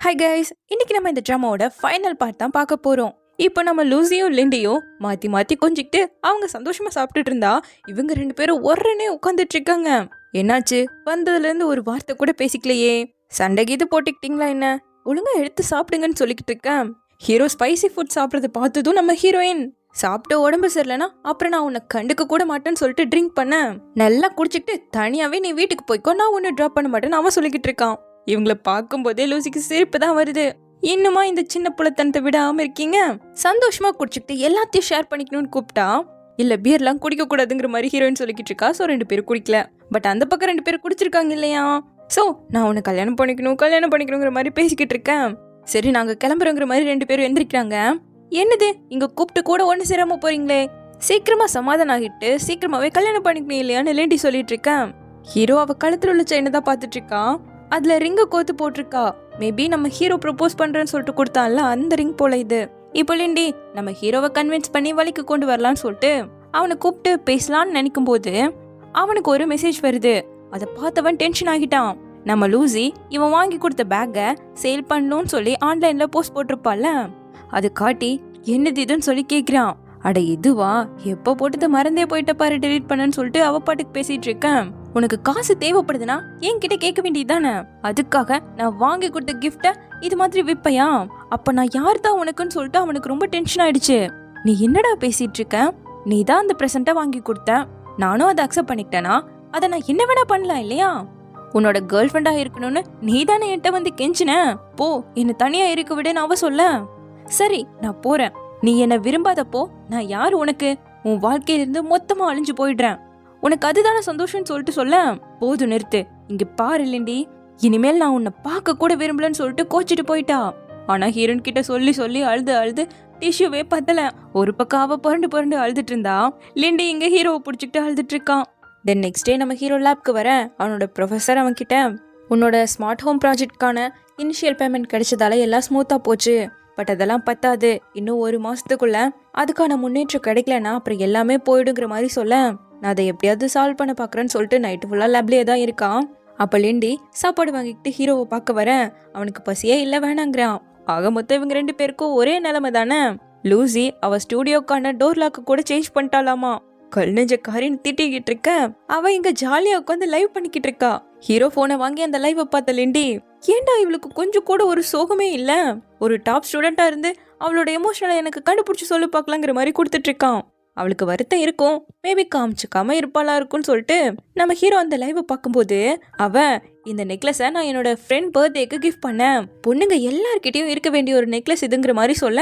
Hi guys, இன்னைக்கு நம்ம இந்த ட்ராமாவோட ஃபைனல் பார்ட் தான் பார்க்க போறோம். இப்போ நம்ம லூசியும் லிண்டியும் மாத்தி மாத்தி கொஞ்சிக்கிட்டு அவங்க சந்தோஷமா சாப்பிட்டுட்டு இருந்தா இவங்க ரெண்டு பேரும் ஒரேனே உட்காந்துட்டு இருக்காங்க. என்னாச்சு? வந்ததுல இருந்து ஒரு வார்த்தை கூட பேசிக்கலையே. சண்டை கீது போட்டுக்கிட்டீங்களா என்ன? ஒழுங்கா எடுத்து சாப்பிடுங்கன்னு சொல்லிக்கிட்டு இருக்கேன். ஹீரோ ஸ்பைசி ஃபுட் சாப்பிட்றத பார்த்ததும் நம்ம ஹீரோயின் சாப்பிட்டு உடம்பு சரியில்லைனா அப்புறம் நான் உன்னை கண்டுக்க கூட மாட்டேன்னு சொல்லிட்டு ட்ரிங்க் பண்ணேன். நல்லா குடிச்சிட்டு தனியாவே நீ வீட்டுக்கு போய்க்கோ, நான் உன்னை ட்ராப் பண்ண மாட்டேன்னு அவன் சொல்லிக்கிட்டு இருக்கான். இவங்கள பார்க்கும்போதே லூசிக்கு சிரிப்பு தான் வருது. இன்னுமா இந்த சின்ன புள்ளத்தனத்தை விடாம இருக்கீங்க? சந்தோஷமா குடிச்சுக்கிட்டு எல்லாத்தையும் ஷேர் பண்ணிக்கணும்னு கூப்பிட்டா இல்ல பியர்லாம் குடிக்க கூடாதுங்கிற மாதிரி ஹீரோயின் சொல்லிக்கிட்டு இருக்கா. ஸோ ரெண்டு பேரும் குடிக்கல. பட் அந்த பக்கம் ரெண்டு பேரும் குடிச்சிருக்காங்க இல்லையா? ஸோ நான் உன்னை கல்யாணம் பண்ணிக்கணுங்கிற மாதிரி பேசிக்கிட்டு இருக்கேன். சரி நாங்க கிளம்புறோங்கிற மாதிரி ரெண்டு பேரும் எந்திரிக்கிறாங்க. என்னது இங்க கூப்பிட்டு கூட ஒண்ணு சேராம போறீங்களே, சீக்கிரமா சமாதானம் ஆகிட்டு சீக்கிரமாவே கல்யாணம் பண்ணிக்கணும் இல்லையான்னு லேண்டி சொல்லிட்டு இருக்கேன். ஹீரோ அவ கழுத்துல உள்ள செயினை தான் பாத்துட்டு இருக்கான். அதுல ரிங்க கோத்து போட்டிருக்கா. மேபி நம்ம ஹீரோ ப்ரப்போஸ் பண்றேன்னு சொல்லிட்டு கொடுத்தான்ல அந்த ரிங் போல இது. இப்போ லிண்டி நம்ம ஹீரோவை கன்வின்ஸ் பண்ணி வழிக்கு கொண்டு வரலான்னு சொல்லிட்டு அவனை கூப்பிட்டு பேசலான்னு நினைக்கும் போது அவனுக்கு ஒரு மெசேஜ் வருது. அதை பார்த்தவன் டென்ஷன் ஆகிட்டான். நம்ம லூசி இவன் வாங்கி கொடுத்த பேக்கை சேல் பண்ணணும்னு சொல்லி ஆன்லைன்ல போஸ்ட் போட்டிருப்பால, அது காட்டி என்னது இதுன்னு சொல்லி கேக்குறான். அட இதுவா, எப்ப போட்டதை மறந்தே போயிட்ட பாரு, டெலீட் பண்ணன்னு சொல்லிட்டு அவ பாட்டுக்கு பேசிட்டு இருக்கேன். உனக்கு காசு தேவைப்படுதுன்னா என்கிட்ட கேட்க வேண்டியதானே? அதுக்காக நான் வாங்கி கொடுத்த கிஃப்ட இது மாதிரி விப்பையா? அப்ப நான் யார் தான் உனக்குன்னு சொல்லிட்டு அவனுக்கு ரொம்ப டென்ஷன் ஆயிடுச்சு. நீ என்னடா பேசிட்டு இருக்க? நீ தான் அந்த பிரசன்ட்டை வாங்கி கொடுத்த, நானும் அதை அக்செப்ட் பண்ணிக்கிட்டேனா அதை நான் என்ன வேணா பண்ணலாம் இல்லையா? உன்னோட கேர்ள் ஃப்ரெண்டா இருக்கணும்னு நீ தானே என்கிட்ட வந்து கெஞ்சின. போ, என்ன தனியா இருக்க விடுன்னு அவ சொல்ல. சரி நான் போறேன். நீ என்ன விரும்பாதப்போ நான் யார் உனக்கு? உன் வாழ்க்கையிலிருந்து மொத்தமா அழிஞ்சு போயிடுறேன். உனக்கு அதுதானே சந்தோஷம்னு சொல்லிட்டு சொல்ல. போது நிறுத்து, இங்க பாரு இல்லண்டி, இனிமேல் நான் உன்னை பார்க்க கூட விரும்பலன்னு சொல்லிட்டு கோச்சிட்டு போயிட்டா. ஆனா ஹீரோன் கிட்ட சொல்லி சொல்லி அழுது டிஷ்யூவே பத்தல. ஒரு பக்கம் அவ புரண்டு அழுதுட்டு இருந்தா, லிண்டி இங்க ஹீரோவை பிடிச்சிக்கிட்டு அழுதுட்டு இருக்கான். தென் நெக்ஸ்ட் டே நம்ம ஹீரோ லேப்க்கு வர அவனோட ப்ரொஃபஸர் அவன் கிட்ட உன்னோட ஸ்மார்ட் ஹோம் ப்ராஜெக்ட்கான இனிஷியல் பேமெண்ட் கிடைச்சதால எல்லாம் ஸ்மூத்தா போச்சு. பட் அதெல்லாம் பத்தாது, இன்னும் 1 மாசத்துக்குள்ள அதுக்கான முன்னேற்றம் கிடைக்கலன்னா அப்புறம் எல்லாமே போயிடுங்கிற மாதிரி சொல்ல, நான் அதை எப்படியாவது சால்வ் பண்ண பாக்குறேன்னு சொல்லிட்டு நைட்டு ஃபுல்லா லேப்லயே தான் இருக்கான். அப்ப லிண்டி சாப்பாடு வாங்கிக்கிட்டு ஹீரோவை பார்க்க வர அவனுக்கு பசியே இல்ல வேணாங்கிறான். ஆக மொத்தம் இவங்க ரெண்டு பேருக்கும் ஒரே நிலைமை தானே. லூசி அவ ஸ்டூடியோக்கான டோர் லாக்கு கூட சேஞ்ச் பண்ணிட்டாலாமா. கல் நெஞ்ச காரின்னு திட்டிக்கிட்டு இருக்க அவ இங்க ஜாலியா உட்காந்து லைவ் பண்ணிக்கிட்டு இருக்கா. ஹீரோ போனை வாங்கி அந்த லைவை பார்த்த லிண்டி, ஏண்டா இவளுக்கு கொஞ்சம் கூட ஒரு சோகமே இல்ல, ஒரு டாப் ஸ்டூடெண்டா இருந்து அவளோட எமோஷனலை எனக்கு கண்டுபிடிச்சு சொல்லி பார்க்கலாங்கிற மாதிரி கொடுத்துட்டு இருக்கான். அவளுக்கு வருத்தம் இருக்கும், மேபி காமிச்சுக்காம இருப்பாளா இருக்கும்னு சொல்லிட்டு நம்ம ஹீரோ அந்த லைவை பார்க்கும்போது அவ இந்த நெக்லஸை நான் என்னோட ஃப்ரெண்ட் பர்த்டேக்கு கிஃப்ட் பண்ணேன், பொண்ணுங்க எல்லார்கிட்டயும் இருக்க வேண்டிய ஒரு நெக்லஸ் இதுங்கிற மாதிரி சொல்ல,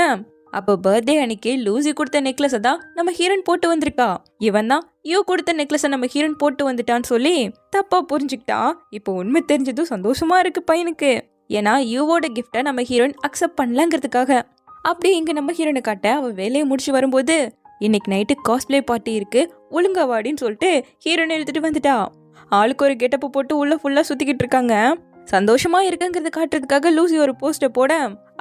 அப்போ பர்த்டே அன்னைக்கு லூசி கொடுத்த நெக்லஸை தான் நம்ம ஹீரோன் போட்டு வந்திருக்கா. இவன் தான் யூ கொடுத்த நெக்லஸை நம்ம ஹீரோன் போட்டு வந்துட்டான்னு சொல்லி தப்பா புரிஞ்சுக்கிட்டா. இப்போ உண்மை தெரிஞ்சதும் சந்தோஷமா இருக்கு பையனுக்கு. ஏன்னா யூவோட கிஃப்டை நம்ம ஹீரோயின் அக்செப்ட் பண்ணலங்கிறதுக்காக. அப்படி இங்க நம்ம ஹீரோனை காட்ட அவ வேலையை முடிச்சு வரும்போது இன்னைக்கு நைட்டு காஸ்பிளே பார்ட்டி இருக்கு, ஒழுங்கா வாடின்னு சொல்லிட்டு ஹீரோனை எடுத்துட்டு வந்துட்டா. ஆளுக்கு ஒரு கெட்டப்பு போட்டு உள்ள ஃபுல்லா சுத்திக்கிட்டு இருக்காங்க. சந்தோஷமா இருக்குங்கிறத காட்டுறதுக்காக லூசி ஒரு போஸ்டர் போட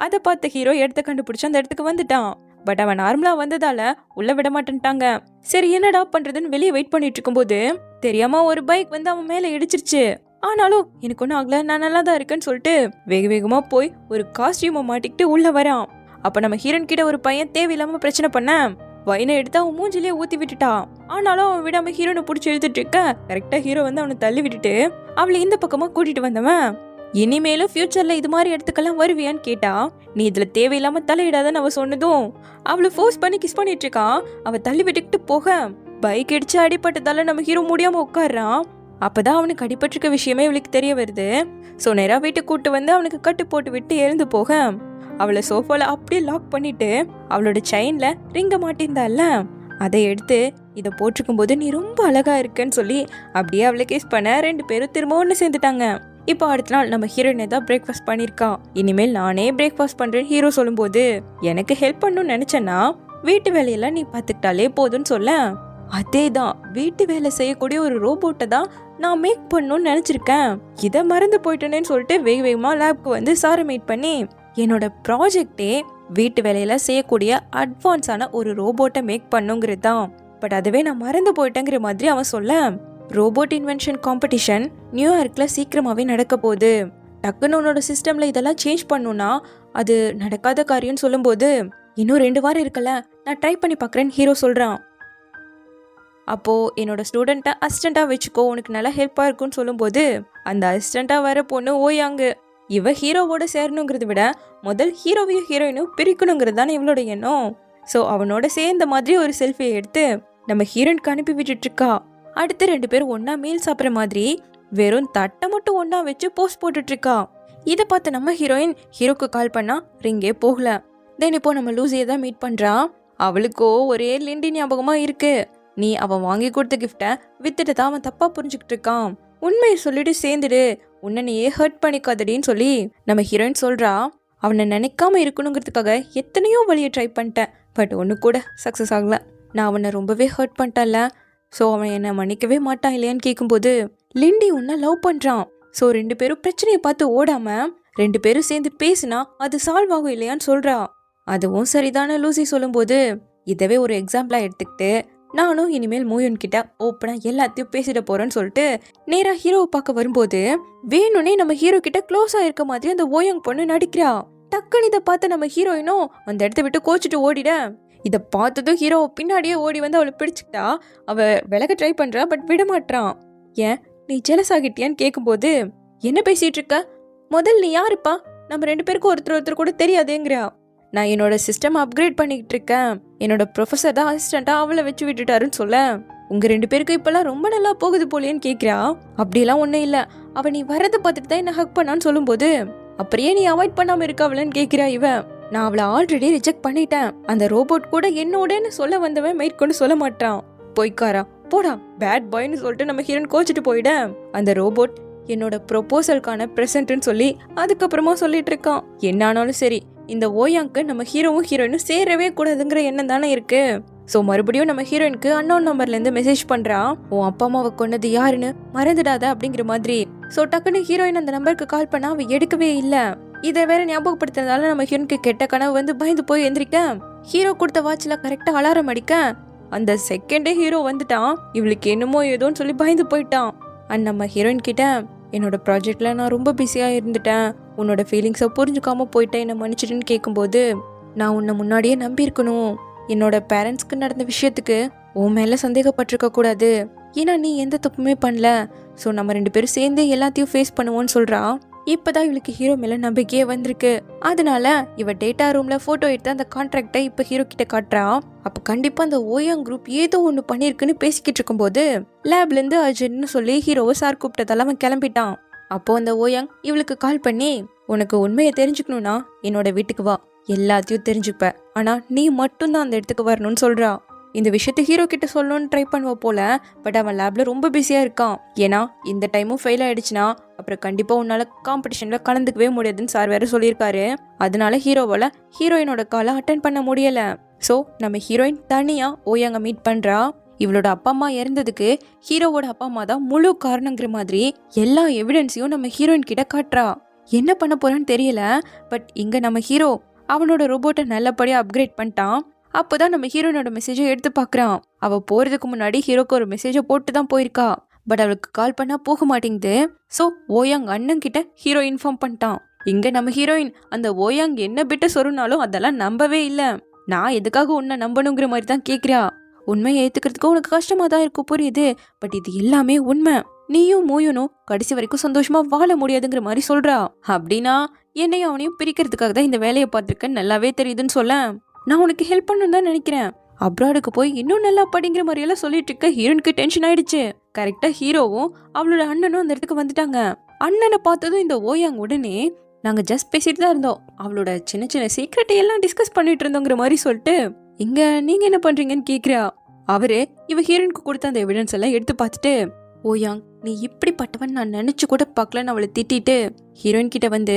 அதை பார்த்த ஹீரோ இடத்த கண்டுபிடிச்சு அந்த இடத்துக்கு வந்துட்டான். பட் அவன் நார்மலா வந்ததால உள்ள விட மாட்டேன்ட்டாங்க. சரி என்னடா பண்றதுன்னு வெளியே வெயிட் பண்ணிட்டு இருக்கும்போது தெரியாம ஒரு பைக் வந்து அவன் மேல இடிச்சிருச்சு. ஆனாலும் எனக்கு ஒன்னும் ஆகல, நான் நல்லா தான் இருக்கேன்னு சொல்லிட்டு வேக வேகமா போய் ஒரு காஸ்டியூமை மாட்டிக்கிட்டு உள்ள வரான். அப்ப நம்ம ஹீரோன் கிட்ட ஒரு பையன் தேவையில்லாம பிரச்சனை பண்ண வைனை எடுத்து அவன் மூஞ்சிலேயே ஊத்தி விட்டுட்டான். ஆனாலும் அவன் விடாம ஹீரோனை பிடிச்சி எழுதிட்டு இருக்க கரெக்டா ஹீரோ வந்து அவனை தள்ளி விட்டுட்டு அவளை இந்த பக்கமா கூட்டிட்டு வந்தவன், இனிமேலும் ஃபியூச்சர்ல இது மாதிரி இடத்துக்கெல்லாம் வருவியான்னு கேட்டா, நீ இதுல தேவையில்லாம தலையிடாதன்னு அவ சொன்னதும் அவளை ஃபோர்ஸ் பண்ணி கிஸ் பண்ணிட்டு இருக்கான். அவ தள்ளி விட்டுக்கிட்டு போக பைக் அடிச்சு அடிப்பட்டதால நம்ம ஹீரோ முடியாம உட்காடுறான். அப்பதான் அவனுக்கு அடிபட்டிருக்க விஷயமே இவளுக்கு தெரிய வருது. ஸோ நேரா வீட்டுக்கு கூட்டு வந்து அவனுக்கு கட்டு போட்டு விட்டு எழுந்து போக அவளை சோஃபால அப்படியே லாக் பண்ணிட்டு அவளோட செயின்ல ரிங்க மாட்டிருந்தால அதை எடுத்து இதை போட்டிருக்கும் போது நீ ரொம்ப அழகா இருக்குன்னு சொல்லி அப்படியே அவளை கேஸ் பண்ண ரெண்டு பேரும் திரும்ப ஒன்று சேர்ந்துட்டாங்க. இப்போ அடுத்த நாள் நம்ம ஹீரோயினை தான் பிரேக்ஃபாஸ்ட் பண்ணியிருக்கான். இனிமேல் நானே பிரேக்ஃபாஸ்ட் பண்றேன் ஹீரோ சொல்லும்போது, எனக்கு ஹெல்ப் பண்ணணும்னு நினைச்சேன்னா வீட்டு வேலையெல்லாம் நீ பார்த்துக்கிட்டாலே போதும்னு சொல்ல, அதே தான் வீட்டு வேலை செய்யக்கூடிய ஒரு ரோபோட்டை தான் நான் மேக் பண்ணணும்னு நினைச்சிருக்கேன், இதை மறந்து போயிட்டேன்னு சொல்லிட்டு வேக வேகமா லேப்க்கு வந்து சாரை மீட் பண்ணி என்னோட ப்ராஜெக்டே வீட்டு வேலையில செய்யக்கூடிய அட்வான்ஸான ஒரு ரோபோட்டை மேக் பண்ணுங்கிறது தான். பட் அதுவே நான் மறந்து போயிட்டேங்கிற மாதிரி அவன் சொல்ல, ரோபோட் இன்வென்ஷன் காம்படிஷன் நியூயார்க்ல சீக்கிரமாவே நடக்க போகுது, டக்குன்னு உன்னோட சிஸ்டம்ல இதெல்லாம் சேஞ்ச் பண்ணுனா அது நடக்காத காரியம்னு சொல்லும்போது, இன்னும் 2 வாரம் இருக்கல, நான் ட்ரை பண்ணி பார்க்குறேன்னு ஹீரோ சொல்றான். அப்போ என்னோட ஸ்டூடெண்ட்டை அசிஸ்டண்டா வச்சுக்கோ, உனக்கு நல்லா ஹெல்ப்பா இருக்கும்னு சொல்லும்போது, அந்த அசிஸ்டண்டா வர பொண்ணு ஓயாங்கு. இவ ஹீரோவோட சேரணுங்கிறத விட முதல் ஹீரோவையும் ஹீரோயினும் பிரிக்கணுங்கிறது தானே இவளோட எண்ணம். ஸோ அவனோட சேர்ந்த மாதிரி ஒரு செல்ஃபியை எடுத்து நம்ம ஹீரோயினுக்கு அனுப்பி விட்டுட்டு இருக்கா. அடுத்து 2 பேரும் ஒன்னா மீல் சாப்பிட்ற மாதிரி வெறும் தட்டை மட்டும் ஒன்னா வச்சு போஸ்ட் போட்டுட்டு இருக்கா. இதை பார்த்து நம்ம ஹீரோயின் ஹீரோக்கு கால் பண்ணா ரிங்கே போகல. தென் இப்போ நம்ம லூசியை தான் மீட் பண்றா. அவளுக்கோ ஒரே லிண்டி ஞாபகமா இருக்கு. நீ அவன் வாங்கி கொடுத்த கிஃப்டை வித்துட்டு தான் அவன் தப்பா புரிஞ்சுக்கிட்டு இருக்கான், உண்மையை சொல்லிட்டு சேர்ந்துடு, உன்னை நீயே ஹர்ட் பண்ணிக்காதடின்னு சொல்லி நம்ம ஹீரோயின் சொல்றா. அவனை நினைக்காம இருக்கணுங்கிறதுக்காக எத்தனையோ வழியை ட்ரை பண்ணிட்டேன், பட் ஒன்று கூட சக்ஸஸ் ஆகல. நான் அவனை ரொம்பவே ஹர்ட் பண்ணிட்டேன்ல, ஸோ அவன் என்னை மன்னிக்கவே மாட்டான் இல்லையான்னு கேட்கும்போது லிண்டி உன்னை லவ் பண்ணுறான். ஸோ 2 பேரும் பிரச்சனையை பார்த்து ஓடாம 2 பேரும் சேர்ந்து பேசினா அது சால்வ் ஆகும் இல்லையான்னு சொல்றா. அதுவும் சரிதான லூசி சொல்லும்போது, இதவே ஒரு எக்ஸாம்பிளா எடுத்துக்கிட்டு நானும் இனிமேல் மூயன் கிட்ட ஓப்பனா எல்லாத்தையும் பேசிட போறேன்னு சொல்லிட்டு நேரா ஹீரோவை பார்க்க வரும்போது வேணும்னே நம்ம ஹீரோ கிட்ட க்ளோஸா இருக்க மாதிரி அந்த ஓயங் பொண்ணு நடிக்கிறா. டக்குன்னு இதை பார்த்து நம்ம ஹீரோயினும் அந்த இடத்த விட்டு கோச்சிட்டு ஓடிட. இதை பார்த்ததும் ஹீரோ பின்னாடியே ஓடி வந்து அவளை பிடிச்சிக்கிட்டா. அவ விலக ட்ரை பண்றா, பட் விட மாட்டான். ஏன் நீ ஜெலஸ் ஆகிட்டியான்னு கேட்கும்போது, என்ன பேசிட்டு இருக்க, முதல் நீ யாருப்பா, நம்ம 2 பேருக்கும் ஒருத்தர் கூட தெரியாதேங்கிறா. நான் என்னோட சிஸ்டம் அப்கிரேட் பண்ணிக்கிட்டு இருக்கேன், என்னோட ப்ரொஃபஸர் தான் அசிஸ்டண்டா அவளை வச்சு விட்டுட்டாருன்னு சொல்ல, உங்க 2 பேருக்கும் இப்பெல்லாம் ரொம்ப நல்லா போகுது போலேன்னு கேட்கிறா. அப்படிலாம் ஒன்றும் இல்லை, அவ நீ வரதை பார்த்துட்டு தான் என்ன ஹக் பண்ணான்னு சொல்லும்போது, அப்படியே நீ அவாய்ட் பண்ணாம இருக்க அவளன்னு கேட்கிறா இவ. நான் அவளை ஆல்ரெடி ரிஜெக்ட் பண்ணிட்டேன், அந்த ரோபோட் கூட என்னோடன்னு சொல்ல வந்தவன் மேற்கொண்டு சொல்ல மாட்டான், போய்க்காரா போடா பேட் பாய்னு சொல்லிட்டு நம்ம ஹீரோன் கோச்சிட்டு போயிட. அந்த ரோபோட் என்னோட ப்ரொபோசலுக்கான ப்ரெசன்ட்னு சொல்லி அதுக்கப்புறமா சொல்லிட்டு இருக்கான். என்ன ஆனாலும் சரி, இந்த ஓயாங்க்கு நம்ம ஹீரோவும் ஹீரோயினும் சேரவே கூடாதுங்கிற எண்ணம் தானே இருக்கு. ஸோ மறுபடியும் நம்ம ஹீரோயினுக்கு அன்னோன் நம்பர்லேருந்து மெசேஜ் பண்ணுறா, உன் அப்பா அம்மாவை கொன்னது யாருன்னு மறந்துடாத அப்படிங்கிற மாதிரி. ஸோ டக்குன்னு ஹீரோயின் அந்த நம்பருக்கு கால் பண்ணா அவ எடுக்கவே இல்லை. இதை வேற ஞாபகப்படுத்துறதுனால நம்ம ஹீரோனுக்கு கெட்ட கனவு வந்து பயந்து போய் எந்திரிக்க. ஹீரோ கொடுத்த வாட்சில் கரெக்டாக அலாரம் அடிக்க அந்த செகண்டே ஹீரோ வந்துட்டான். இவளுக்கு என்னமோ ஏதோன்னு சொல்லி பயந்து போயிட்டான். அண்ட் நம்ம ஹீரோயின் கிட்ட, என்னோட ப்ராஜெக்டில் நான் ரொம்ப பிஸியாக இருந்துட்டேன், உன்னோட ஃபீலிங்ஸை புரிஞ்சுக்காம போயிட்டேன், என்னை மன்னிச்சிட்டுன்னு கேட்கும்போது, நான் உன்னை முன்னாடியே நம்பியிருக்கணும், என்னோட பேரண்ட்ஸ்க்கு நடந்த விஷயத்துக்கு உன் மேலே சந்தேகப்பட்டிருக்க கூடாது, ஏன்னா நீ எந்த தப்புமே பண்ணல, ஸோ நம்ம 2 பேரும் சேர்ந்தே எல்லாத்தையும் ஃபேஸ் பண்ணுவோன்னு சொல்கிறா. இப்போதான் இவளுக்கு ஹீரோ மேலே நம்பிக்கையே வந்திருக்கு. அதனால இவ டேட்டா ரூம்ல ஃபோட்டோ எடுத்து அந்த கான்ட்ராக்டை இப்போ ஹீரோ கிட்ட காட்டுறா. அப்போ கண்டிப்பாக அந்த ஓயாங் குரூப் ஏதோ ஒன்று பண்ணியிருக்குன்னு பேசிக்கிட்டு இருக்கும்போது லேப்லேருந்து அர்ஜென்ட்னு சொல்லி ஹீரோவை சார் கூப்பிட்டதால அவன் கிளம்பிட்டான். அப்போ அந்த ஓயாங் இவளுக்கு கால் பண்ணி, உனக்கு உண்மையை தெரிஞ்சுக்கணும்னா என்னோட வீட்டுக்கு வா, எல்லாத்தையும் தெரிஞ்சுப்ப, ஆனா நீ மட்டும்தான் அந்த இடத்துக்கு வரணும்னு சொல்றா. இந்த விஷயத்த ஹீரோ கிட்ட சொல்லணும்னு ட்ரை பண்ணுவ போல, பட் அவன் லேப்ல ரொம்ப பிஸியா இருக்கான். ஏன்னா இந்த டைமும் ஃபெயில் ஆயிடுச்சுன்னா அப்புறம் கண்டிப்பா உன்னால காம்படிஷன்ல கலந்துக்கவே முடியாதுன்னு சார் வேற சொல்லியிருக்காரு. அதனால ஹீரோவால ஹீரோயினோட காலை அட்டென்ட் பண்ண முடியல. ஸோ நம்ம ஹீரோயின் தனியா ஓயாங்க மீட் பண்றா. இவளோட அப்பா அம்மா இறந்ததுக்கு ஹீரோவோட அப்பா அம்மா தான் முழு காரணங்கிற மாதிரி எல்லா எவிடன்ஸையும் நம்ம ஹீரோயின் கிட்ட காட்டுறா. என்ன பண்ண போறான்னு தெரியல, பட் இங்க நம்ம ஹீரோ அவனோட ரோபோட்டை நல்லபடியா அப்கிரேட் பண்ணிட்டான். அப்போதான் நம்ம ஹீரோயினோட மெசேஜை எடுத்து பார்க்குறான். அவள் போகிறதுக்கு முன்னாடி ஹீரோக்கு ஒரு மெசேஜை போட்டு தான் போயிருக்கா, பட் அவளுக்கு கால் பண்ணால் போக மாட்டேங்குது. ஸோ ஓயாங் அண்ணன் கிட்ட ஹீரோ இன்ஃபார்ம் பண்ணிட்டான். இங்கே நம்ம ஹீரோயின் அந்த ஓயாங் என்ன பிட்ட சொன்னாலும் அதெல்லாம் நம்பவே இல்லை. நான் எதுக்காக உன்னை நம்பணுங்கிற மாதிரி தான் கேட்குறா. உண்மையை ஏற்றுக்கிறதுக்கு உனக்கு கஷ்டமாக தான் இருக்கும், புரியுது, பட் இது எல்லாமே உண்மை, நீயும் மூயனும் கடைசி வரைக்கும் சந்தோஷமா வாழ முடியாதுங்கிற மாதிரி சொல்றா. அப்படின்னா என்னையும் அவனையும் பிரிக்கிறதுக்காக தான் இந்த வேலையை பார்த்துருக்கேன் நல்லாவே தெரியுதுன்னு சொல்ல, நான் உனக்கு ஹெல்ப் பண்ணணும் தான் நினைக்கிறேன், அப்ராடுக்கு போய் இன்னும் நல்லா படிங்கிற மாதிரியெல்லாம் சொல்லிட்டு இருக்க ஹீரோனுக்கு டென்ஷன் ஆயிடுச்சு. கரெக்டா ஹீரோவும் அவளோட அண்ணனும் அந்த இடத்துக்கு வந்துட்டாங்க. அண்ணனை பார்த்ததும் இந்த ஓயாங் உடனே, நாங்க ஜஸ்ட் பேசிட்டு தான் இருந்தோம், அவளோட சின்ன சின்ன சீக்ரெட்டை எல்லாம் டிஸ்கஸ் பண்ணிட்டு இருந்தோங்கிற மாதிரி சொல்லிட்டு, இங்க நீங்க என்ன பண்றீங்கன்னு கேக்குறா. அவரு இவ ஹீரோனுக்கு கொடுத்த அந்த எவிடன்ஸ் எல்லாம் எடுத்து பார்த்துட்டு, ஓயாங் நீ இப்படிப்பட்டவன் நான் நினைச்சு கூட பார்க்கலன்னு அவளை திட்டிட்டு ஹீரோயின் கிட்ட வந்து,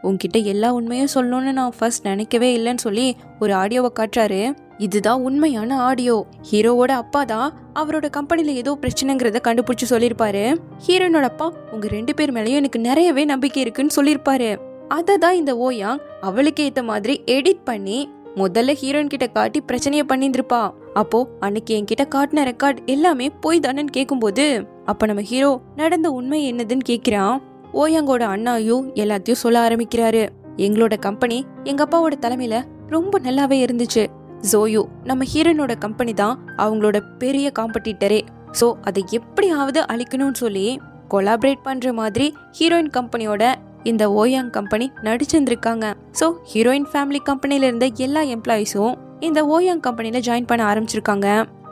உன்கிட்ட எல்லா உண்மையும் சொல்லணும்னு நான் ஃபர்ஸ்ட் நினைக்கவே இல்லைன்னு சொல்லி ஒரு ஆடியோவை காட்டுறாரு. இதுதான் உண்மையான ஆடியோ. ஹீரோவோட அப்பா தான் அவரோட கம்பெனில ஏதோ பிரச்சனைங்கிறத கண்டுபிடிச்சு சொல்லியிருப்பாரு. ஹீரோயினோட அப்பா உங்க 2 பேர் மேலேயும் எனக்கு நிறையவே நம்பிக்கை இருக்குன்னு சொல்லியிருப்பாரு. அதை தான் இந்த ஓயாங் அவளுக்கு ஏத்த மாதிரி எடிட் பண்ணி முதல்ல ஹீரோயின் கிட்ட காட்டி பிரச்சனையை பண்ணியிருந்திருப்பா. அப்போ அன்னைக்கு என்கிட்ட காட்டின ரெக்கார்ட் எல்லாமே போய் தானேன்னு கேட்கும்போது, அப்ப நம்ம ஹீரோ நடந்த உண்மை என்னதுன்னு கேட்கிறான். ஓயாங்கோட அண்ணாயு எல்லாத்தையும் சொல்ல ஆரம்பிக்கிறாரு. எங்களோட கம்பெனி எங்க அப்பாவோட தலைமையில ரொம்ப நல்லாவே இருந்துச்சு. ஜோயு நம்ம ஹீரோயினோட கம்பெனி தான் அவங்களோட பெரிய காம்படிட்டரே. சோ அதை எப்படியாவது அழிக்கணும்னு சொல்லி கொலாபரேட் பண்ற மாதிரி ஹீரோயின் கம்பெனியோட இந்த Ouyang company நடிச்சிருந்திருக்காங்க. So heroine family கம்பெனில இருந்த எல்லா எம்ப்ளாயிஸும் இந்த ஓயாங் கம்பெனில ஜாயின் பண்ண ஆரம்பிச்சிருக்காங்க.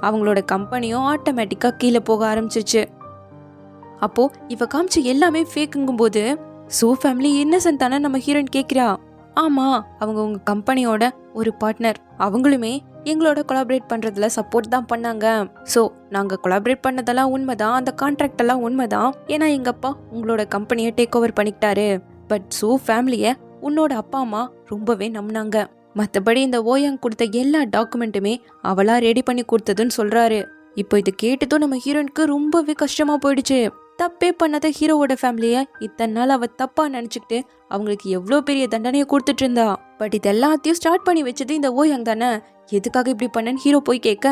அவங்களோட கம்பெனியும் ஆட்டோமேட்டிக்கா கீழே போக ஆரம்பிச்சிருச்சு. அப்போ இவ காமிச்சு எல்லாமே ஃபேக்குங்கும் போது சூ ஃபேமிலி இன்னசென்ட் தானே நம்ம ஹீரோயின் கேக்குறா. ஆமா, அவங்க உங்க கம்பெனியோட ஒரு பார்ட்னர். அவங்களுமே எங்களோட கொலாபரேட் பண்றதுல சப்போர்ட் தான் பண்ணாங்க. சோ நாங்க கொலாபரேட் பண்ணதெல்லாம் உண்மைதான், அந்த கான்ட்ராக்ட் எல்லாம் உண்மைதான். ஏன்னா எங்க அப்பா உங்களோட கம்பெனியை டேக் ஓவர் பண்ணிக்கிட்டாரு. பட் சூ ஃபேமிலிய உன்னோட அப்பா அம்மா ரொம்பவே நம்பினாங்க. மற்றபடி இந்த ஓயாங் கொடுத்த எல்லா டாக்குமெண்ட்டுமே அவளா ரெடி பண்ணி கொடுத்ததுன்னு சொல்றாரு. இப்போ இது கேட்டதும் நம்ம ஹீரோயினுக்கு ரொம்பவே கஷ்டமா போயிடுச்சு. தப்பே பண்ணாத ஹீரோவோட ஃபேமிலிய இத்தனை நாள் அவ தப்பா நினைச்சுக்கிட்டு அவங்களுக்கு எவ்வளோ பெரிய தண்டனையை கொடுத்துட்டு இருந்தா. பட் இது எல்லாத்தையும் ஸ்டார்ட் பண்ணி வச்சது இந்த ஓயாங் தானே. எதுக்காக இப்படி பண்ணன்னு ஹீரோ போய் கேட்க,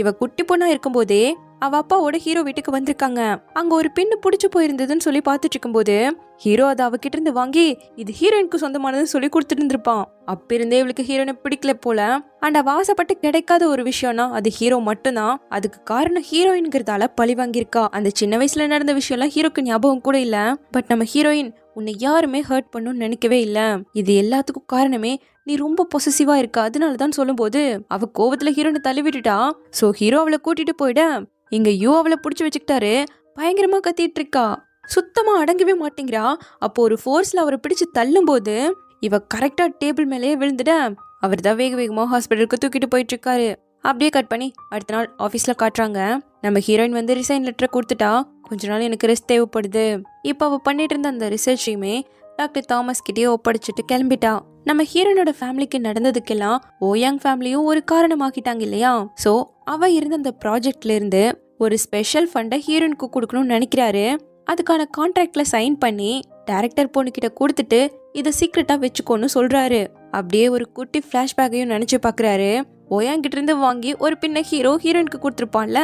இவ குட்டி பொண்ணா இருக்கும் போதே அவ அப்பாவோட ஹீரோ வீட்டுக்கு வந்திருக்காங்க. அங்க ஒரு பெண்ணு புடிச்சு போயிருந்ததுன்னு சொல்லி பாத்துட்டு இருக்கும் போது ஹீரோ அதை அவகிட்ட இருந்து வாங்கி இது ஹீரோயினுக்கு சொந்தமானதுன்னு சொல்லி கொடுத்துட்டு இருந்திருப்பான். அப்ப இருந்தே இவளுக்கு ஹீரோயினை பிடிக்கல போல. அண்ட் அவ ஆசைப்பட்டு கிடைக்காத ஒரு விஷயம்னா அது ஹீரோ மட்டும்தான். அதுக்கு காரணம் ஹீரோயின்ங்கிறதால பழி வாங்கியிருக்கா. அந்த சின்ன வயசுல நடந்த விஷயம் எல்லாம் ஹீரோக்கு ஞாபகம் கூட இல்ல. பட் நம்ம ஹீரோயின் உன்னை யாருமே ஹர்ட் பண்ணுன்னு நினைக்கவே இல்ல. இது எல்லாத்துக்கும் காரணமே நீ ரொம்ப பொசசிவா இருக்க, அதனாலதான் சொல்லும் போது அவ கோவத்துல ஹீரோனை தள்ளி விட்டுட்டா. சோ ஹீரோ அவளை கூட்டிட்டு போயிட இங்க யூ அவளை புடிச்சு வச்சுக்கிட்டாரு. பயங்கரமா கத்திட்டு இருக்கா, சுத்தமா அடங்கவே மாட்டேங்கிறா. அப்போ ஒரு ஃபோர்ஸ்ல அவரை பிடிச்சு தள்ளும் போது இவ கரெக்டா டேபிள் மேலேயே விழுந்துட அவர் தான் வேக வேகமா ஹாஸ்பிட்டலுக்கு தூக்கிட்டு போயிட்டு இருக்காரு. அப்படியே கட் பண்ணி அடுத்த நாள் ஆஃபீஸ்ல காட்டுறாங்க. நம்ம ஹீரோயின் வந்து ரிசைன் லெட்டர் கொடுத்துட்டா. கொஞ்ச நாள் எனக்கு ரெஸ்ட் தேவைப்படுது. இப்போ அவ பண்ணிட்டு இருந்த அந்த ரிசர்ச்சையுமே டாக்டர் தாமஸ் கிட்டே ஒப்படைச்சிட்டு கிளம்பிட்டா. நம்ம ஹீரோனோட ஃபேமிலிக்கு நடந்ததுக்கெல்லாம் ஓயாங் ஃபேமிலியும் ஒரு காரணமாக்கிட்டாங்க இல்லையா. சோ அவ இருந்த அந்த ப்ராஜெக்ட்ல இருந்து ஒரு ஸ்பெஷல் ஃபண்டை ஹீரோனுக்கு கொடுக்கணும்னு நினைக்கிறாரு. அதுக்கான கான்ட்ராக்ட்ல சைன் பண்ணி டைரக்டர் பொண்ணு கிட்ட கொடுத்துட்டு இதை சீக்ரெட்டா வச்சுக்கோன்னு சொல்றாரு. அப்படியே ஒரு குட்டி பிளாஷ்பேக்கையும் நினைச்சு பாக்குறாரு. ஓயாங்கிட்ட இருந்து வாங்கி ஒரு பின்ன ஹீரோயினுக்கு கொடுத்துருப்பான்ல,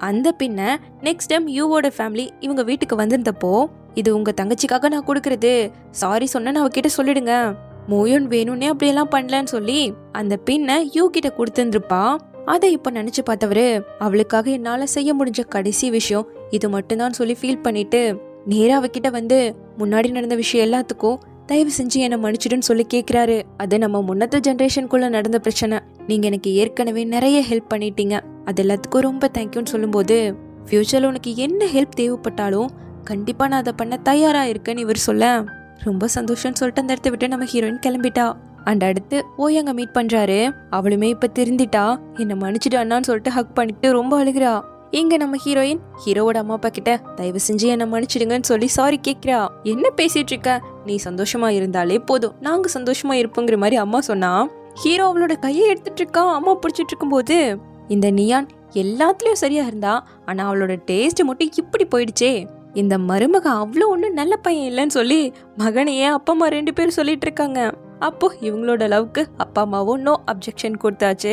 அந்த பின்ன நெக்ஸ்ட் டைம் யூவோட ஃபேமிலி இவங்க வீட்டுக்கு வந்திருந்தப்போ இது உங்க தங்கச்சிக்காக நான் கொடுக்கறது, சாரி சொன்ன அவகிட்ட சொல்லிடுங்க, மோயோன் வேணும்னே அப்படியெல்லாம் பண்ணலன்னு சொல்லி அந்த பின்ன யூ கிட்ட கொடுத்துருப்பா. அதை இப்ப நினைச்சு பார்த்தவரு அவளுக்காக என்னால செய்ய முடிஞ்ச கடைசி விஷயம் இது மட்டும்தான் சொல்லி ஃபீல் பண்ணிட்டு நேரா அவகிட்ட வந்து முன்னாடி நடந்த விஷயம் எல்லாத்துக்கும் தயவு செஞ்சு என்னை மன்னிச்சிடுன்னு சொல்லி கேட்கிறாரு. அது நம்ம முன்னத்த ஜென்ரேஷனுக்குள்ள நடந்த பிரச்சனை. நீங்க எனக்கு ஏற்கனவே நிறைய ஹெல்ப் பண்ணிட்டீங்க, அது எல்லாத்துக்கும் ரொம்ப தேங்க்யூன்னு சொல்லும்போது ஃபியூச்சர்ல உனக்கு என்ன ஹெல்ப் தேவைப்பட்டாலும் கண்டிப்பா நான் அதை பண்ண தயாரா இருக்கேன்னு இவர் சொல்ல ரொம்ப சந்தோஷம்னு சொல்லிட்டு அந்த இடத்த விட்டு நம்ம ஹீரோயின் கிளம்பிட்டா. அண்ட் அடுத்து ஓயாங்க மீட் பண்றாரு. அவளுமே இப்ப திருந்திட்டா. என்ன மன்னிச்சிட்டு அண்ணான்னு சொல்லிட்டு ஹக் பண்ணிட்டு ரொம்ப அழுகிறா. இங்க நம்ம ஹீரோயின் ஹீரோவோட அம்மா அப்பா கிட்ட தயவு செஞ்சு என்ன மன்னிச்சிடுங்கன்னு சொல்லி சாரி கேட்கிறா. என்ன பேசிட்டு இருக்க, நீ சந்தோஷமா இருந்தாலே போதும், நாங்க சந்தோஷமா இருப்போங்கிற மாதிரி அம்மா சொன்னா. ஹீரோ அவளோட கையை எடுத்துட்டு இருக்கா. அம்மா பிடிச்சிட்டு இருக்கும் போது இந்த நியான் எல்லாத்துலயும் சரியா இருந்தா, ஆனா அவளோட டேஸ்ட் மட்டும் இப்படி போயிடுச்சே, இந்த மருமக அவ்வளோ ஒன்றும் நல்ல பையன் இல்லைன்னு சொல்லி மகனையே அப்பா அம்மா 2 பேரும் சொல்லிட்டு இருக்காங்க. அப்போ இவங்களோட லவ்க்கு அப்பா அம்மாவும் நோ அப்ஜெக்ஷன் கொடுத்தாச்சு.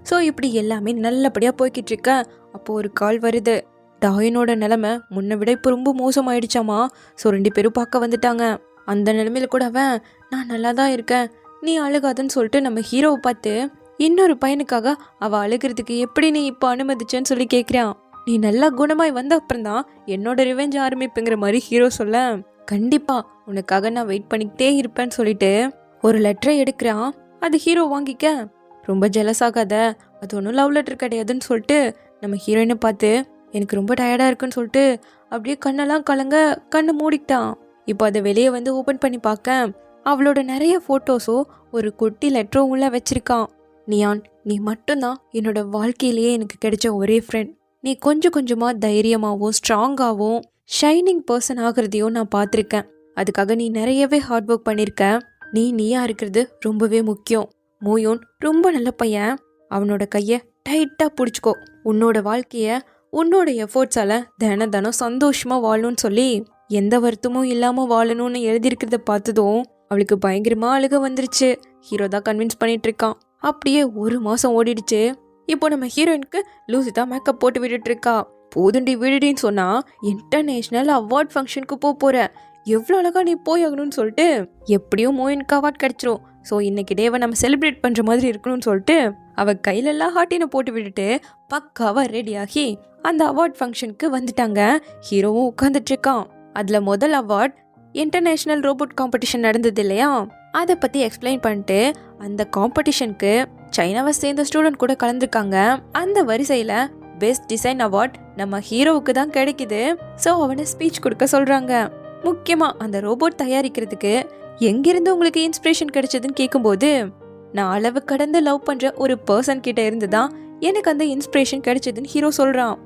ஸோ இப்படி எல்லாமே நல்லபடியா போய்கிட்டு இருக்க. அப்போ ஒரு கால் வருது. டாயனோட நிலைமை முன்ன விட இப்போ ரொம்ப மோசமாயிடுச்சாமா. ஸோ 2 பேரும் பார்க்க வந்துட்டாங்க. அந்த நிலைமையில கூட அவன் நான் நல்லா தான் இருக்கேன், நீ அழுகாதுன்னு சொல்லிட்டு நம்ம ஹீரோவை பார்த்து இன்னொரு பையனுக்காக அவ அழுகிறதுக்கு எப்படி நீ இப்போ அனுமதிச்சேன்னு சொல்லி கேட்குறான். நீ நல்லா குணமாய் வந்த அப்புறம் தான் என்னோட ரிவெஞ்ச் ஆரம்பிப்புங்கிற மாதிரி ஹீரோ சொல்ல, கண்டிப்பா உனக்காக நான் வெயிட் பண்ணிக்கிட்டே இருப்பேன்னு சொல்லிட்டு ஒரு லெட்டரை எடுக்கிறான். அது ஹீரோ வாங்கிக்க ரொம்ப ஜெலஸ் ஆகாத, அது ஒன்றும் லவ் லெட்டர் கிடையாதுன்னு சொல்லிட்டு நம்ம ஹீரோயினை பார்த்து எனக்கு ரொம்ப டயர்டா இருக்குன்னு சொல்லிட்டு அப்படியே கண்ணெல்லாம் கலங்க கண்ணை மூடிக்கிட்டான். இப்போ அதை வெளியே வந்து ஓப்பன் பண்ணி பார்க்க அவளோட நிறைய ஃபோட்டோஸோ ஒரு குட்டி லெட்டரும் உள்ள வச்சிருக்கான். நியான், நீ மட்டும்தான் என்னோட வாழ்க்கையிலேயே எனக்கு கிடைச்ச ஒரே ஃப்ரெண்ட். நீ கொஞ்சம் கொஞ்சமா தைரியமாகவும் ஸ்ட்ராங்காகவும் ஷைனிங் பர்சன் ஆகிறதையும் நான் பார்த்துருக்கேன். அதுக்காக நீ நிறையவே ஹார்ட் ஒர்க் பண்ணியிருக்க. நீயா இருக்கிறது ரொம்பவே முக்கியம். மோயோன் ரொம்ப நல்ல பையன், அவனோட கையை டைட்டா பிடிச்சிக்கோ. உன்னோட வாழ்க்கைய உன்னோட எஃபோர்ட்ஸால தினம் சந்தோஷமா வாழணும்னு சொல்லி எந்த வருத்தமும் இல்லாம வாழணும்னு எழுதியிருக்கிறத பார்த்ததும் அவளுக்கு பயங்கரமா அழுக வந்துருச்சு. ஹீரோ தான் கன்வின்ஸ் பண்ணிட்டு இருக்கான். அப்படியே 1 மாசம் ஓடிடுச்சு. இப்போ நம்ம ஹீரோயினுக்கு லூசி தான் மேக்கப் போட்டு விட்டுட்டு இருக்கா. போதுண்டி விடுடின்னு சொன்னா இன்டர்நேஷனல் அவார்ட் ஃபங்க்ஷனுக்கு போற, எவ்வளோ அழகா நீ போய் ஆகணும்னு சொல்லிட்டு எப்படியும் மோயினுக்கு அவார்ட் கிடைச்சிரும். ஸோ இன்னைக்கு டேவை நம்ம செலிப்ரேட் பண்ணுற மாதிரி இருக்கணும்னு சொல்லிட்டு அவள் கையிலெல்லாம் ஹாட்டினை போட்டு விட்டுட்டு பக்காவாக ரெடியாகி அந்த அவார்ட் ஃபங்க்ஷனுக்கு வந்துட்டாங்க. ஹீரோவும் உட்காந்துட்டு இருக்கான். அதில் முதல் அவார்ட் இன்டர்நேஷ்னல் ரோபோட் காம்படிஷன் நடந்தது இல்லையா, அதை பற்றி எக்ஸ்பிளைன் பண்ணிட்டு அந்த காம்படிஷனுக்கு சைனாவை சேர்ந்த ஸ்டூடெண்ட் கூட கலந்துருக்காங்க. அந்த வரிசையில் பெஸ்ட் டிசைன் அவார்ட் நம்ம ஹீரோவுக்கு தான் கிடைக்குது. ஸோ அவனை ஸ்பீச் கொடுக்க சொல்கிறாங்க. முக்கியமாக அந்த ரோபோட் தயாரிக்கிறதுக்கு எங்கிருந்து உங்களுக்கு இன்ஸ்பிரேஷன் கிடைச்சதுன்னு கேட்கும்போது, நான் அளவு கடந்து லவ் பண்ணுற ஒரு பர்சன் கிட்ட இருந்து தான் எனக்கு அந்த இன்ஸ்பிரேஷன் கிடைச்சதுன்னு ஹீரோ சொல்கிறான்.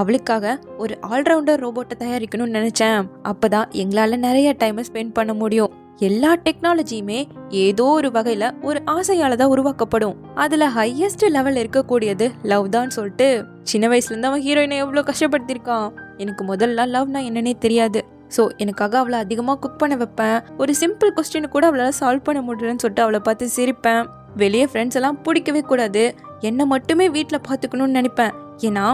அவளுக்காக ஒரு ஆல்ரவுண்டர் ரோபோட்டை தயாரிக்கணும்னு நினச்சேன். அப்போதான் எங்களால் நிறைய டைமை ஸ்பெண்ட் பண்ண முடியும். எல்லா டெக்னாலஜியுமே ஏதோ ஒரு வகையில் ஒரு ஆசையால் தான் உருவாக்கப்படும். அதில் ஹையஸ்ட் லெவல் இருக்கக்கூடியது லவ் தான் சொல்லிட்டு சின்ன வயசுலேருந்து அவன் ஹீரோயினை எவ்வளோ கஷ்டப்படுத்திருக்கான். எனக்கு முதல்ல லவ்னா என்னன்னே தெரியாது. ஸோ எனக்காக அவளை அதிகமாக குக் பண்ண வைப்பேன். ஒரு சிம்பிள் கொஸ்டினை கூட அவளால் சால்வ் பண்ண முடியலன்னு சொல்லிட்டு அவளை பார்த்து சிரிப்பேன். வெளியே ஃப்ரெண்ட்ஸ் எல்லாம் பிடிக்கவே கூடாது, என்னை மட்டுமே வீட்டில் பார்த்துக்கணும்னு நினைப்பேன். ஏன்னா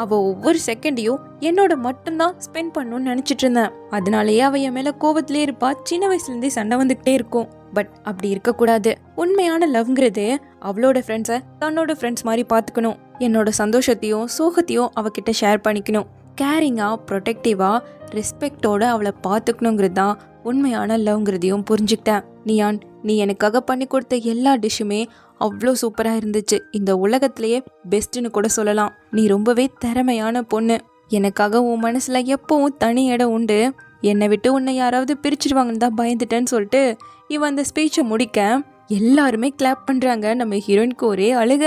அவள் ஒவ்வொரு செகண்டையும் என்னோட மட்டும்தான் ஸ்பெண்ட் பண்ணணும்னு நினச்சிட்டு இருந்தேன். அதனாலேயே அவள் என் மேலே கோவத்திலே இருப்பா. சின்ன வயசுலேருந்தே சண்டை வந்துக்கிட்டே இருக்கும். பட் அப்படி இருக்கக்கூடாது. உண்மையான லவ்ங்கிறது அவளோட ஃப்ரெண்ட்ஸை தன்னோட ஃப்ரெண்ட்ஸ் மாதிரி பார்த்துக்கணும். என்னோட சந்தோஷத்தையும் சோகத்தையும் அவகிட்ட ஷேர் பண்ணிக்கணும். கேரிங்காக, ப்ரொடெக்டிவாக, ரெஸ்பெக்டோட அவளை பார்த்துக்கணுங்கிறது தான் உண்மையான லவ்ங்கிறதையும் புரிஞ்சுக்கிட்டேன். நியான், நீ எனக்காக பண்ணி கொடுத்த எல்லா டிஷ்ஷுமே அவ்வளோ சூப்பராக இருந்துச்சு. இந்த உலகத்திலேயே பெஸ்ட்டுன்னு கூட சொல்லலாம். நீ ரொம்பவே திறமையான பொண்ணு. எனக்காக உன் மனசில் எப்பவும் தனி இடம் உண்டு. என்னை விட்டு உன்னை யாராவது பிரிச்சிருவாங்கன்னு தான் பயந்துட்டேன்னு சொல்லிட்டு இவன் அந்த ஸ்பீச்சை முடிக்க எல்லாருமே கிளாப் பண்ணுறாங்க. நம்ம ஹீரோயினுக்கு ஒரே அழுக.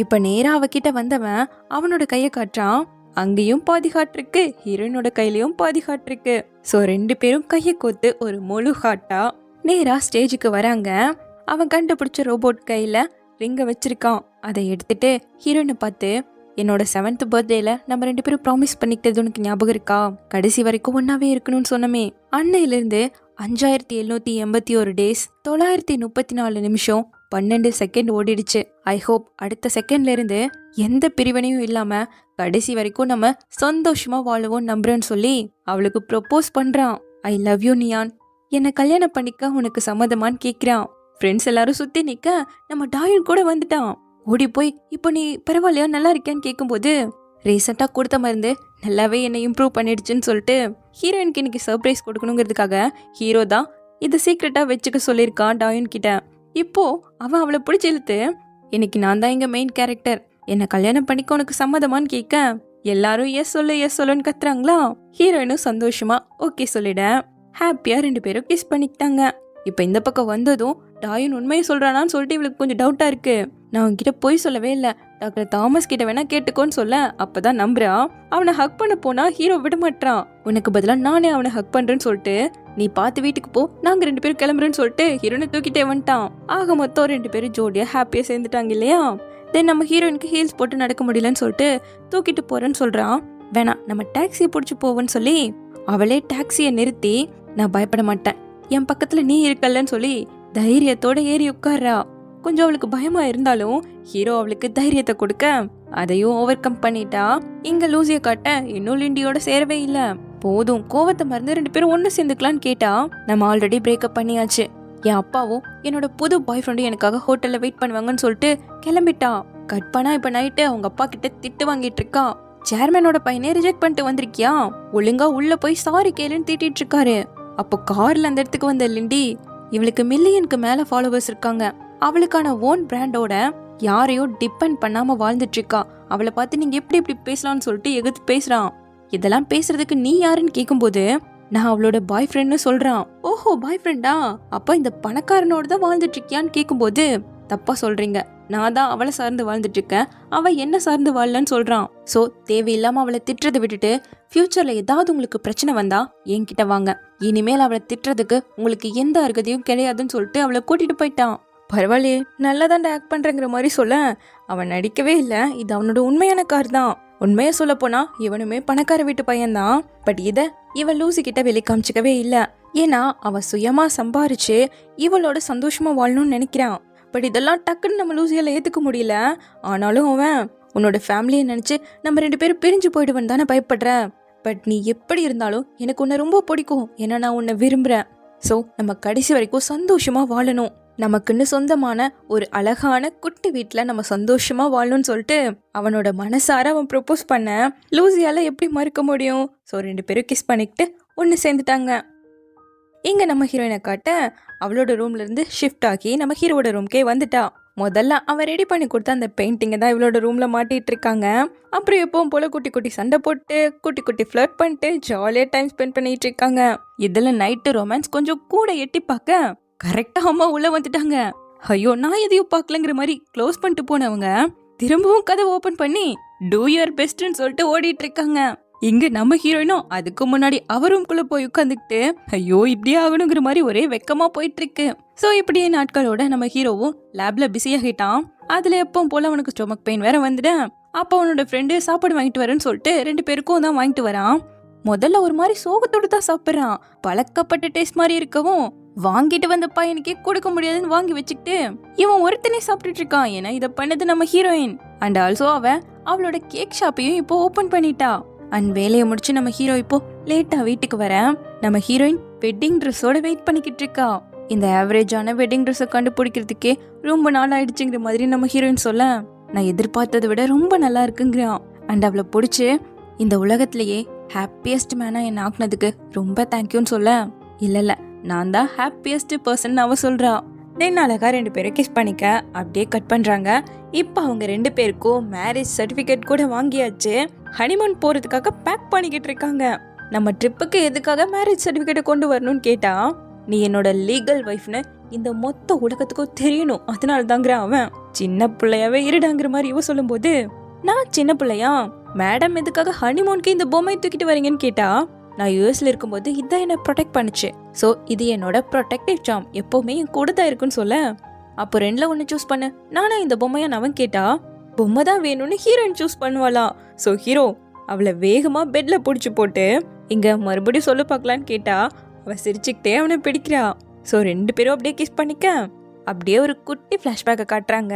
இப்போ நேராக அவகிட்ட வந்தவன் அவனோட கையை காட்டுறான். அங்கேயும் பாதி ஹார்ட் இருக்கு, ஹீரோயினோட கையிலையும் பாதி ஹார்ட் இருக்கு. ஸோ ரெண்டு பேரும் கையை கோத்து ஒரு முழு ஹார்ட்டா நேராக ஸ்டேஜுக்கு வராங்க. அவன் கண்டுபிடிச்ச ரோபோட் கையில் ரிங்கை வச்சிருக்கான். அதை எடுத்துட்டு ஹீரோயினை பார்த்து, என்னோட 7th பர்த்டேல நம்ம ரெண்டு பேரும் ப்ராமிஸ் பண்ணிக்கிட்டது உனக்கு ஞாபகம் இருக்கா? கடைசி வரைக்கும் ஒன்னாவே இருக்கணும்னு சொன்னமே. அன்னையிலிருந்து 5781 டேஸ் 934 நிமிஷம் 12 செகண்ட் ஓடிடுச்சு. ஐ ஹோப் அடுத்த செகண்ட்ல இருந்து எந்த பிரிவினையும் இல்லாம கடைசி வரைக்கும் நம்ம சந்தோஷமா வாழுவோம் நம்புறேன்னு சொல்லி அவளுக்கு ப்ரொப்போஸ் பண்றான். ஐ லவ் யூ நியான், என்னை கல்யாணம் பண்ணிக்க உனக்கு சம்மதமான்னு கேட்குறான். ஃப்ரெண்ட்ஸ் எல்லாரும் சுற்றி நிற்க நம்ம டாயன் கூட வந்துட்டான். ஓடி போய் இப்போ நீ பரவாயில்லையா, நல்லா இருக்கியான்னு கேட்கும்போது, ரீசெண்டாக கொடுத்த மருந்து நல்லாவே என்னை இம்ப்ரூவ் பண்ணிடுச்சுன்னு சொல்லிட்டு ஹீரோயினுக்கு இன்னைக்கு சர்ப்ரைஸ் கொடுக்கணுங்கிறதுக்காக ஹீரோ தான் இதை சீக்ரெட்டாக வச்சுக்க சொல்லியிருக்கான் டாயன் கிட்ட. இப்போ அவன் அவளை பிடிச்சி இழுத்து, இன்னைக்கு நான் தான் இங்கே மெயின் கேரக்டர், என்னை கல்யாணம் பண்ணிக்க உனக்கு சம்மதமான்னு கேட்க எல்லாரும் எஸ் சொல்லுன்னு கத்துறாங்களா. ஹீரோயினும் சந்தோஷமா ஓகே சொல்லிட ஹாப்பியாக ரெண்டு பேரும் கிஸ் பண்ணிக்கிட்டாங்க. இப்போ இந்த பக்கம் வந்ததும் டாயன் உண்மையை சொல்கிறானான்னு சொல்லிட்டு இவளுக்கு கொஞ்சம் டவுட்டாக இருக்கு. நான் அவன்கிட்ட போய் சொல்லவே இல்லை, டாக்டர் தாமஸ் கிட்ட வேணா கேட்டுக்கோன்னு சொல்ல அப்பதான் நம்புறா. அவனை ஹக் பண்ண போனா ஹீரோ விட மாட்டான். உனக்கு பதிலாக நானே அவனை ஹக் பண்றேன்னு சொல்லிட்டு நீ பார்த்து வீட்டுக்கு போ, நாங்க ரெண்டு பேரும் கிளம்புறேன்னு சொல்லிட்டு ஹீரோனை தூக்கிட்டே வந்துட்டான். ஆக மொத்தம் ரெண்டு பேரும் ஜோடியா ஹாப்பியா சேர்ந்துட்டாங்க இல்லையா. தென் நம்ம ஹீரோயினுக்கு ஹீல்ஸ் போட்டு நடக்க முடியலன்னு சொல்லிட்டு தூக்கிட்டு போறேன்னு சொல்றான். வேணாம் நம்ம டாக்ஸியை பிடிச்சி போவோன்னு சொல்லி அவளே டாக்ஸியை நிறுத்தி, நான் பயப்பட மாட்டேன், என் பக்கத்துல நீ இருக்கல்லன்னு சொல்லி தைரியத்தோட ஏறி உட்கார்றா. கொஞ்சம் அவளுக்கு பயமா இருந்தாலும் ஹீரோ அவளுக்கு தைரியத்தை கொடுக்க அதையும் ஓவர் கம் பண்ணிட்டா. இங்க லூசிய காட்ட இன்னும் லிண்டியோட சேரவே இல்ல. போதும், கோவத்தை மறந்து ரெண்டு பேரும் ஒன்னு சேர்ந்துக்கலான்னு கேட்டா, நம்ம ஆல்ரெடி பிரேக்கப் பண்ணியாச்சு, என் அப்பாவும் என்னோட புது பாய் ஃப்ரெண்டும் எனக்காக ஹோட்டல்ல வெயிட் பண்ணுவாங்கன்னு சொல்லிட்டு கிளம்பிட்டான். கட் பண்ணா இப்ப நைட்டு அவங்க அப்பா கிட்ட திட்டு வாங்கிட்டு இருக்கா. சேர்மனோட பையனே ரிஜெக்ட் பண்ணிட்டு வந்திருக்கியா, ஒழுங்கா உள்ள போய் சாரி கேளுன்னு திட்டிட்டு இருக்காரு. அப்போ கார்ல அந்த இடத்துக்கு வந்த லிண்டி, இவளுக்கு மில்லியனுக்கு மேல ஃபாலோவர்ஸ் இருக்காங்க, அவளுக்கான ஓன் பிராண்டோட யாரையும் டிபெண்ட் பண்ணாம வாழ்ந்துட்டு இருக்கா, அவளை பார்த்து நீங்க எப்படி இப்படி பேசலாம்னு சொல்லிட்டு எதிர்த்து பேசுறான். இதெல்லாம் பேசுறதுக்கு நீ யாருன்னு கேட்கும்போது நான் அவளோட பாய் ஃப்ரெண்ட்னு சொல்றான். ஓஹோ பாய் ஃப்ரெண்டா, அப்ப இந்த பணக்காரனோட தான் வாழ்ந்துட்டு இருக்கியான்னு கேட்கும்போது, தப்பா சொல்றீங்க, நான் தான் அவளை சார்ந்து வாழ்ந்துட்டு இருக்கேன், அவ என்ன சார்ந்து வாழலன்னு சொல்றான். சோ தேவையில்லாம அவளை திட்டுறதை விட்டுட்டு ஃபியூச்சர்ல ஏதாவது உங்களுக்கு பிரச்சனை வந்தா என்கிட்ட வாங்க, இனிமேல் அவளை திட்டுறதுக்கு உங்களுக்கு எந்த அருகதையும் கிடையாதுன்னு சொல்லிட்டு அவளை கூட்டிட்டு போயிட்டான். பரவாயில்லையே, நல்லா தான் ஆக்ட் பண்றங்கிற மாதிரி சொல்ல அவன் நடிக்கவே இல்லை. இது அவனோட உண்மையான கார் தான். உண்மையா சொல்ல போனா இவனுமே பணக்கார வீட்டு பையன்தான். பட் இத இவன் லூசி கிட்ட வெளியே காமிச்சிக்கவே இல்லை. ஏன்னா அவன் சுயமா சம்பாரிச்சு இவளோட சந்தோஷமா வாழணும்னு நினைக்கிறான். பட் இதெல்லாம் டக்குன்னு நம்ம லூசியால ஏத்துக்க முடியல. ஆனாலும் அவன் உன்னோட ஃபேமிலியை நினைச்சு நம்ம ரெண்டு பேரும் பிரிஞ்சு போயிடுவேன் தானே பயப்படுற, பட் நீ எப்படி இருந்தாலும் எனக்கு உன்னை ரொம்ப பிடிக்கும், ஏன்னா நான் உன்னை விரும்புறேன். ஸோ நம்ம கடைசி வரைக்கும் சந்தோஷமா வாழணும், நமக்குன்னு சொந்தமான ஒரு அழகான குட்டி வீட்டில் நம்ம சந்தோஷமா வாழணும்னு சொல்லிட்டு அவனோட மனசார அவன் ப்ரொப்போஸ் பண்ண லூசியால எப்படி மறுக்க முடியும்? ஸோ 2 பேரும் கிஸ் பண்ணிக்கிட்டு ஒன்று சேர்ந்துட்டாங்க. இங்க நம்ம ஹீரோயினை காட்ட அவளோட ரூம்ல இருந்து ஷிஃப்ட் ஆகி நம்ம ஹீரோட ரூம்க்கே வந்துட்டா. முதல்ல அவன் ரெடி பண்ணி கொடுத்த அந்த பெயிண்டிங்கை தான் இவளோட ரூம்ல மாட்டிட்டு இருக்காங்க. அப்புறம் எப்பவும் போல குட்டி குட்டி சண்டை போட்டு குட்டி குட்டி ஃப்ளர்ட் பண்ணிட்டு ஜாலியா டைம் ஸ்பெண்ட் பண்ணிட்டு இருக்காங்க. இதுல நைட்டு ரொமான்ஸ் கொஞ்சம் கூட எட்டி பார்க்க கரெக்டா அம்மா உள்ள வந்துட்டாங்க. ஐயோ, நான் எதையும் பார்க்கலங்கிற மாதிரி க்ளோஸ் பண்ணிட்டு போனவங்க திரும்பவும் கதை ஓபன் பண்ணி டூ யுவர் பெஸ்ட்னு சொல்லிட்டு ஓடிட்டு இருக்காங்க. இங்க நம்ம ஹீரோயினும் அதுக்கு முன்னாடி அவர் ரூம்குள்ள போய் உட்காந்துக்கிட்டு ஐயோ இப்படியே ஆகணுங்கிற மாதிரி ஒரே வெக்கமா போயிட்டு இருக்கு. ஸோ இப்படியே நாட்களோட நம்ம ஹீரோவும் லேப்ல பிஸி ஆகிட்டான். அதுல எப்பவும் போல அவனுக்கு ஸ்டொமக் பெயின் வேற வந்துட. அப்போ அவனோட ஃப்ரெண்டு சாப்பாடு வாங்கிட்டு வரேன்னு சொல்லிட்டு 2 பேருக்கும் தான் வாங்கிட்டு வரான். முதல்ல ஒரு மாதிரி சோகத்தோடு தான் சாப்பிட்றான். பழக்கப்பட்ட டேஸ்ட் மாதிரி இருக்கவும் வாங்கிட்டு வந்த பையனுக்கே கொடுக்க முடியாதுன்னு வாங்கி வச்சுக்கிட்டு இவன் ஒருத்தனே சாப்பிட்டுட்டு இருக்கான். ஏன்னா இதை பண்ணது நம்ம ஹீரோயின். அண்ட் ஆல்சோ அவளோட கேக் ஷாப்பையும் இப்போ ஓபன் பண்ணிட்டா. அண்ட் வேலையை முடிச்சு நம்ம ஹீரோ இப்போ லேட்டா வீட்டுக்கு வர நம்ம ஹீரோயின் வெட்டிங் ட்ரெஸ்ஸோட வெயிட் பண்ணிக்கிட்டு இருக்கா. இந்த ஆவரேஜான வெட்டிங் ட்ரெஸ்ஸை கண்டுபிடிக்கிறதுக்கே ரொம்ப நாள் ஆயிடுச்சுங்கிற மாதிரி நம்ம ஹீரோயின் சொல்ல, நான் எதிர்பார்த்ததை விட ரொம்ப நல்லா இருக்குங்கிறான். அண்ட் அவளை பிடிச்சி இந்த உலகத்திலேயே ஹாப்பியஸ்ட் மேனா என்ன ஆக்குனதுக்கு ரொம்ப தேங்க்யூன்னு சொல்ல, இல்ல நான் தான் ஹாப்பியஸ்ட் பர்சன் அவ சொல்றா. தென் அழகா 2 பேரும் கிஸ் பண்ணிக்க அப்படியே கட் பண்றாங்க. இப்போ அவங்க 2 பேருக்கும் மேரேஜ் சர்டிபிகேட் கூட வாங்கியாச்சு. ஹனிமூன் போறதுக்காக பேக் பண்ணிக்கிட்டு இருக்காங்க. நம்ம ட்ரிப்புக்கு எதுக்காக மேரேஜ் சர்டிபிகேட்டை கொண்டு வரணும்னு கேட்டா, நீ என்னோட லீகல் ஒய்ஃப்னு இந்த மொத்த உலகத்துக்கும் தெரியணும், அதனால தாங்கிற அவன். சின்ன பிள்ளையாவே இருடாங்கிற மாதிரி இவ சொல்லும் போது, நான் சின்ன பிள்ளையா மேடம் எதுக்காக ஹனிமூனுக்கு இந்த பொம்மையை தூக்கிட்டு வரீங்கன்னு கேட்டா, நான் யூஎஸ்ல இருக்கும்போது இதான் என்ன ப்ரொடெக்ட் பண்ணுச்சு. ஸோ இது என்னோட ப்ரொடெக்டிவ் சார்ம், எப்பவுமே என் கூட தான் இருக்குன்னு சொல்ல, அப்போ 2ல ஒன்று சூஸ் பண்ணு. நானா இந்த பொம்மையா அவன் கேட்டா, பொம்மை தான் வேணும்னு ஹீரோயின் சூஸ் பண்ணுவாளாம். ஸோ ஹீரோ அவளை வேகமா பெட்ல பிடிச்சி போட்டு இங்க மறுபடியும் சொல்ல பார்க்கலான்னு கேட்டா, அவ சிரிச்சுக்கிட்டே அவனை பிடிக்கிறா. ஸோ 2 பேரும் அப்படியே கிஸ் பண்ணிக்க அப்படியே ஒரு குட்டி ஃப்ளாஷ்பேக்கை காட்டுறாங்க.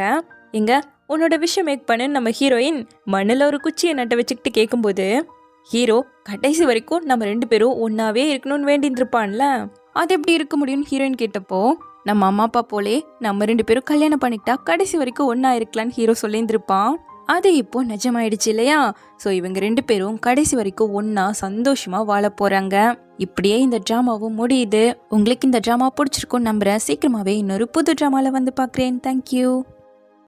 எங்க உன்னோட விஷயம் மேக் பண்ணு நம்ம ஹீரோயின் மண்ணில் ஒரு குச்சியை நட்ட வச்சுக்கிட்டு கேட்கும்போது, ஹீரோ கடைசி வரைக்கும் நம்ம 2 பேரும் ஒன்னாவே இருக்கணும்னு வேண்டின்னு இருப்பான்ல, அது எப்படி இருக்க முடியும்னு ஹீரோயின் கேட்டப்போ, நம்ம அம்மா அப்பா போலே நம்ம 2 பேரும் கல்யாணம் பண்ணிக்கிட்டா கடைசி வரைக்கும் ஒன்னா இருக்கலான்னு ஹீரோ சொல்லியிருந்திருப்பான். அது இப்போ நிஜமாயிடுச்சு இல்லையா? ஸோ இவங்க 2 பேரும் கடைசி வரைக்கும் ஒன்னா சந்தோஷமா வாழ போறாங்க. இப்படியே இந்த ட்ராமாவும் முடியுது. உங்களுக்கு இந்த ட்ராமா பிடிச்சிருக்கும் நம்புறேன். சீக்கிரமாவே இன்னொரு புது ட்ராமால வந்து பார்க்குறேன். தேங்க்யூ.